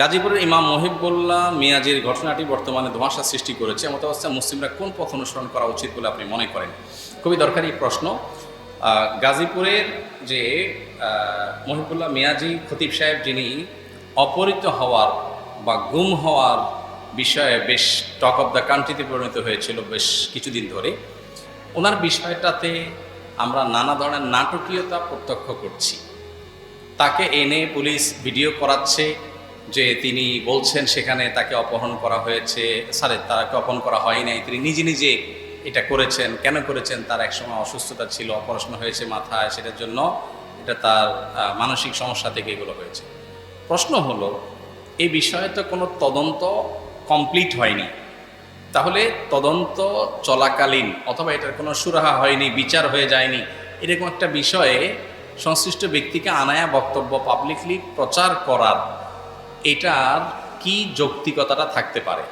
গাজীপুরের ইমাম মহিবুল্লাহ মিয়াজির ঘটনাটি বর্তমানে ধোঁয়াশা সৃষ্টি করেছে। এমত অবস্থায় মুসলিমরা কোন পথ অনুসরণ করা উচিত বলে আপনি মনে করেন? খুবই দরকারি প্রশ্ন। গাজীপুরের যে মহিবুল্লাহ মিয়াজি খতিব সাহেব, যিনি অপহৃত হওয়ার বা গুম হওয়ার বিষয়ে বেশ টক অফ দ্য কান্ট্রিতে পরিণত হয়েছিল বেশ কিছুদিন ধরে, ওনার বিষয়টাতে আমরা নানা ধরনের নাটকীয়তা প্রত্যক্ষ করছি। তাকে এনে পুলিশ ভিডিও করাচ্ছে যে তিনি বলছেন সেখানে তাকে অপহরণ করা হয়েছে, তাকে অপহরণ করা হয় নাই, তিনি নিজে নিজে এটা করেছেন। কেন করেছেন? তার একসময় অসুস্থতা ছিল, অপারেশন হয়েছে মাথায়, সেটার জন্য এটা তার মানসিক সমস্যা থেকে এগুলো হয়েছে। প্রশ্ন হলো, এই বিষয়ে তো কোনো তদন্ত কমপ্লিট হয়নি, তাহলে তদন্ত চলাকালীন অথবা এটার কোনো সুরাহা হয়নি, বিচার হয়ে যায়নি, এরকম একটা বিষয়ে সংশ্লিষ্ট ব্যক্তিকে আনায়া বক্তব্য পাবলিকলি প্রচার করার এটার কি যৌক্তিকতাটা থাকতে পারে?